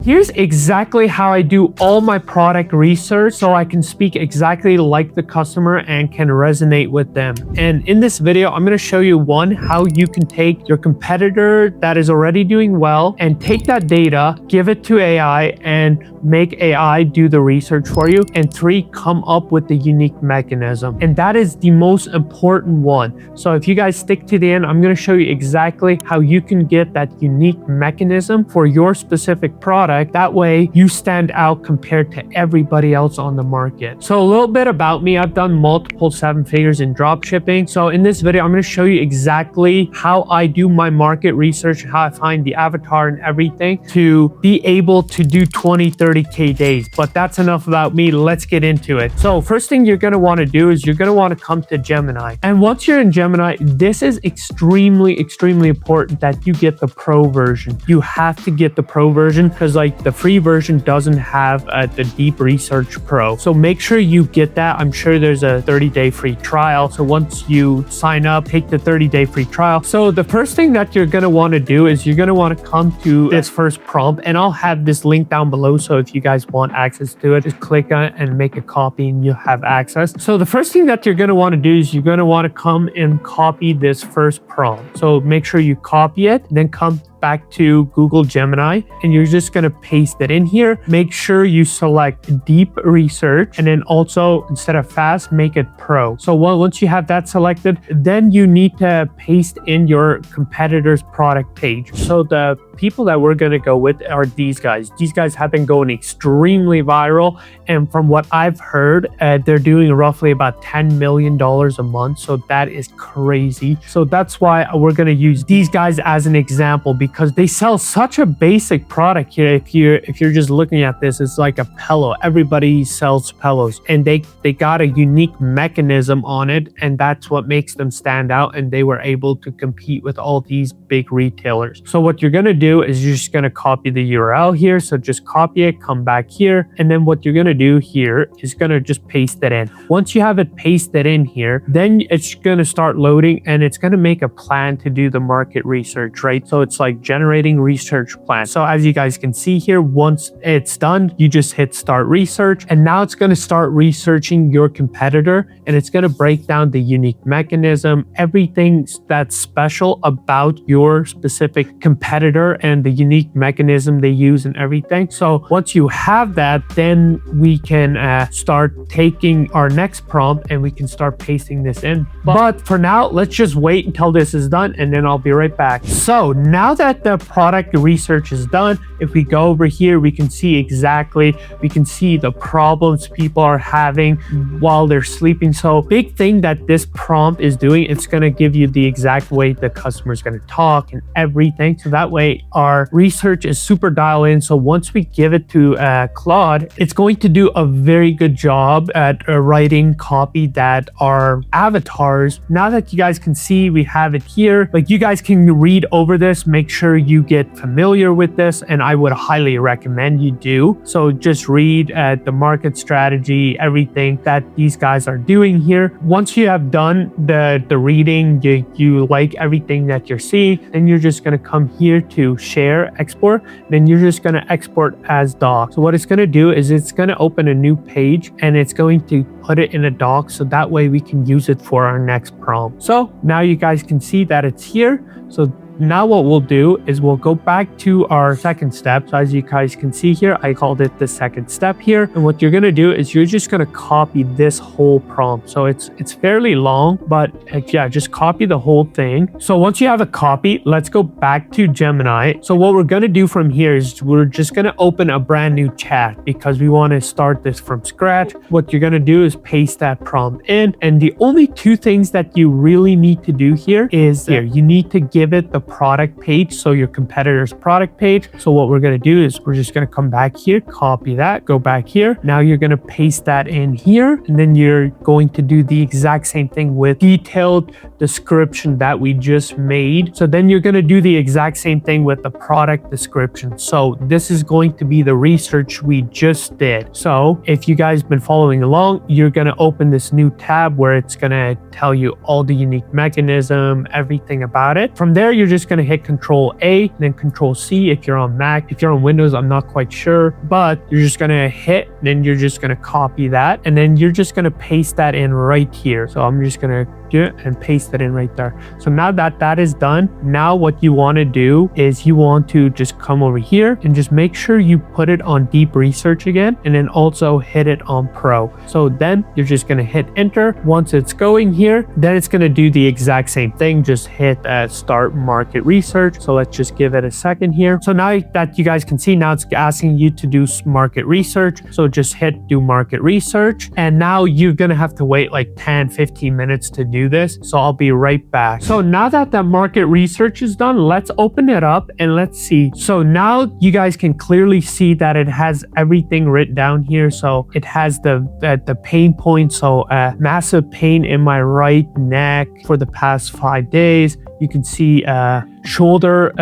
Here's exactly how I do all my product research so I can speak exactly like the customer and can resonate with them. And in this video, I'm going to show you how you can take your competitor that is already doing well and take that data, give it to AI and make AI do the research for you. And 3, come up with the unique mechanism. And that is the most important one. So if you guys stick to the end, I'm going to show you exactly how you can get that unique mechanism for your specific product. That way you stand out compared to everybody else on the market. So a little bit about me. I've done multiple 7 figures in dropshipping. So in this video, I'm going to show you exactly how I do my market research, how I find the avatar and everything to be able to do 20, 30K days. But that's enough about me. Let's get into it. So first thing you're going to want to do is you're going to want to come to Gemini. And once you're in Gemini, this is extremely important that you get the pro version. You have to get the pro version because like the free version doesn't have the deep research pro. So make sure you get that. I'm sure there's a 30-day free trial. So once you sign up, take the 30-day free trial. So the first thing that you're going to want to do is you're going to want to come to this first prompt, and I'll have this link down below. So if you guys want access to it, just click on it and make a copy and you'll have access. So the first thing that you're going to want to do is you're going to want to come and copy this first prompt. So make sure you copy it, then come back to Google Gemini and you're just going to paste it in here. Make sure you select deep research and then also instead of fast, make it pro. So once you have that selected, then you need to paste in your competitor's product page. So the people that we're going to go with are these guys. These guys have been going extremely viral. And from what I've heard, they're doing roughly about $10 million a month. So that is crazy. So that's why we're going to use these guys as an example because they sell such a basic product here. If you're just looking at this, it's like a pillow. Everybody sells pillows and they got a unique mechanism on it. And that's what makes them stand out. And they were able to compete with all these big retailers. So what you're going to do is you're just going to copy the URL here. So just copy it, come back here. And then what you're going to do here is going to just paste it in. Once you have it pasted in here, then it's going to start loading and it's going to make a plan to do the market research, right? So it's like generating research plan. So as you guys can see here, once it's done, you just hit start research. And now it's going to start researching your competitor and it's going to break down the unique mechanism, everything that's special about your specific competitor and the unique mechanism they use and everything. So once you have that, then we can start taking our next prompt and we can start pasting this in. But for now, let's just wait until this is done and then I'll be right back. So now that the product research is done, if we go over here, we can see the problems people are having while they're sleeping. So big thing that this prompt is doing, it's going to give you the exact way the customer is going to talk and everything. So that way our research is super dialed in. So once we give it to Claude, it's going to do a very good job at writing copy that are avatars. Now that you guys can see, we have it here. Like you guys can read over this, make sure you get familiar with this, and I would highly recommend you do. So just read the market strategy, everything that these guys are doing here. Once you have done the reading, you like everything that you're seeing, then you're just going to come here to share, export, then you're just going to export as doc. So what it's going to do is it's going to open a new page and it's going to put it in a doc so that way we can use it for our next prompt. So now you guys can see that it's here. So now what we'll do is we'll go back to our second step. So as you guys can see here, I called it the second step here. And what you're going to do is you're just going to copy this whole prompt. So it's fairly long, but yeah, just copy the whole thing. So once you have a copy, let's go back to Gemini. So what we're going to do from here is we're just going to open a brand new chat because we want to start this from scratch. What you're going to do is paste that prompt in. And the only 2 things that you really need to do here is you need to give it the product page, so your competitor's product page. So what we're going to do is we're just going to come back here, copy that, go back here. Now you're going to paste that in here, and then you're going to do the exact same thing with detailed description that we just made. So then you're going to do the exact same thing with the product description. So this is going to be the research we just did. So if you guys been following along, you're going to open this new tab where it's going to tell you all the unique mechanism, everything about it. From there, you're just just gonna hit Control A, then Control C if you're on Mac. If you're on Windows, I'm not quite sure, but you're just gonna hit, then you're just gonna copy that, and then you're just gonna paste that in right here. So I'm just gonna do it and paste it in right there. So now that that is done, now what you want to do is you want to just come over here and just make sure you put it on deep research again, and then also hit it on pro. So then you're just going to hit enter. Once it's going here, then it's going to do the exact same thing. Just hit start market research. So let's just give it a second here. So now that you guys can see, now it's asking you to do market research. So just hit do market research, and now you're going to have to wait like 10-15 minutes to do this. So I'll be right back. So now that the market research is done, let's open it up and let's see. So now you guys can clearly see that it has everything written down here. So it has the pain points. So massive pain in my right neck for the past 5 days. You can see shoulder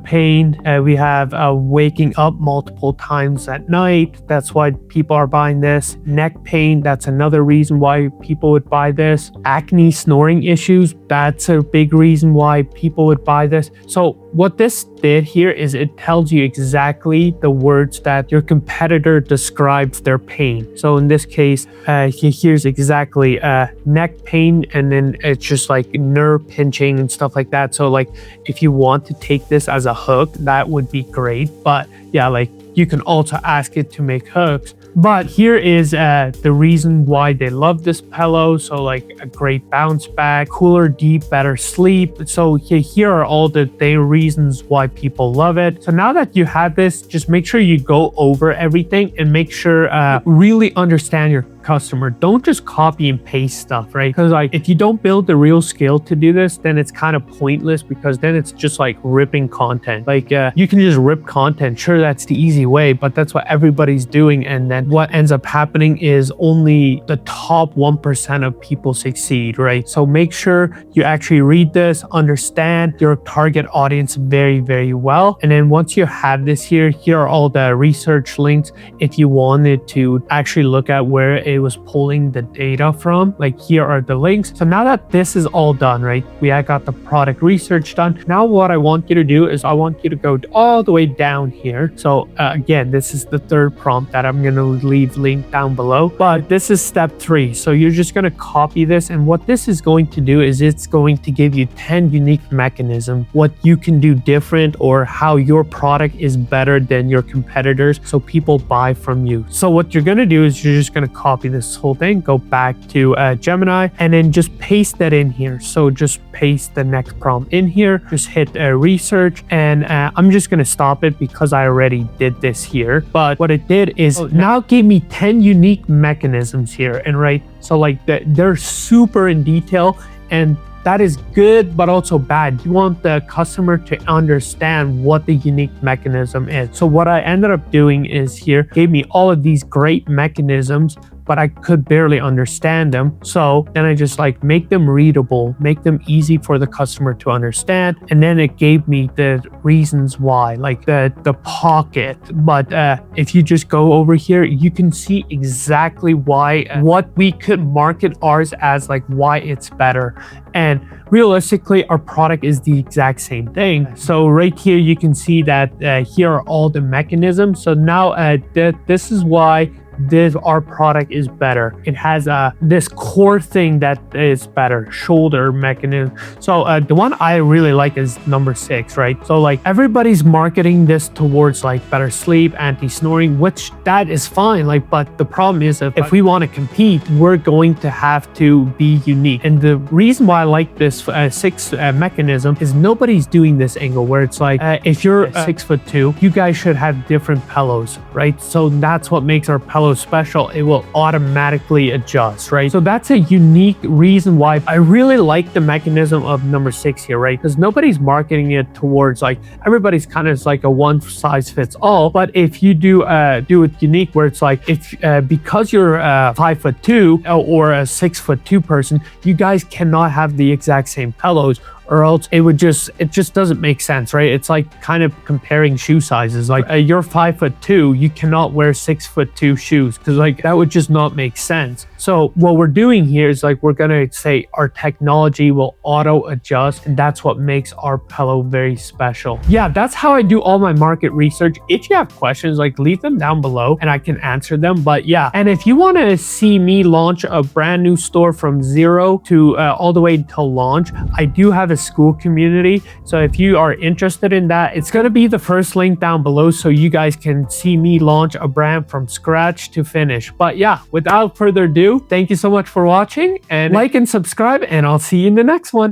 pain. We have waking up multiple times at night. That's why people are buying this. Neck pain, that's another reason why people would buy this. Acne, snoring issues, that's a big reason why people would buy this. So what this did here is it tells you exactly the words that your competitor describes their pain. So in this case, here's exactly neck pain, and then it's just like nerve pinching and stuff like that. So like if you want to take this as a hook, that would be great. But yeah, like you can also ask it to make hooks. But here is the reason why they love this pillow. So like a great bounce back, cooler, deep, better sleep. So here are all the reasons why people love it. So now that you have this, just make sure you go over everything and make sure really understand your customer. Don't just copy and paste stuff, right? Because like if you don't build the real skill to do this, then it's kind of pointless, because then it's just like ripping content. Like you can just rip content. Sure, that's the easy way, but that's what everybody's doing. And then what ends up happening is only the top 1% of people succeed, right? So make sure you actually read this, understand your target audience very, very well. And then once you have this here are all the research links if you wanted to actually look at where it was pulling the data from. Like here are the links. So now that this is all done, right, we got the product research done. Now what I want you to do is I want you to go all the way down here. So again, this is the third prompt that I'm going to leave link down below, but this is step 3. So you're just going to copy this, and what this is going to do is it's going to give you 10 unique mechanisms, what you can do different, or how your product is better than your competitors, so people buy from you. So what you're going to do is you're just going to copy this whole thing, go back to Gemini, and then just paste that in here. So just paste the next prompt in here, just hit research, and I'm just going to stop it because I already did this here. But what it did is now gave me 10 unique mechanisms here, and right, so like they're super in detail, and that is good, but also bad. You want the customer to understand what the unique mechanism is. So what I ended up doing is here gave me all of these great mechanisms, but I could barely understand them. So then I just like make them readable, make them easy for the customer to understand. And then it gave me the reasons why, like the pocket. But if you just go over here, you can see exactly why, what we could market ours as, like why it's better. And realistically, our product is the exact same thing. So right here, you can see that here are all the mechanisms. So now this is why our product is better. It has this core thing that is better, shoulder mechanism. So the one I really like is number 6, right? So like everybody's marketing this towards like better sleep, anti-snoring, which that is fine. Like, but the problem is if we want to compete, we're going to have to be unique. And the reason why I like this 6 mechanism is nobody's doing this angle where it's like if you're 6'2", you guys should have different pillows, right? So that's what makes our pillow special. It will automatically adjust, right? So that's a unique reason why I really like the mechanism of number 6 here, right? Because nobody's marketing it towards like everybody's kind of like a one size fits all. But if you do it unique, where it's like if because you're 5'2" or a 6'2" person, you guys cannot have the exact same pillows, or else it just doesn't make sense, right? It's like kind of comparing shoe sizes. Like you're 5'2", you cannot wear 6'2" shoes, because like that would just not make sense. So what we're doing here is like we're gonna say our technology will auto adjust, and that's what makes our pillow very special. Yeah, that's how I do all my market research. If you have questions, like leave them down below and I can answer them. But yeah, and if you want to see me launch a brand new store from zero to all the way to launch, I do have a school community. So if you are interested in that, it's going to be the first link down below so you guys can see me launch a brand from scratch to finish. But yeah, without further ado, thank you so much for watching, and like and subscribe, and I'll see you in the next one.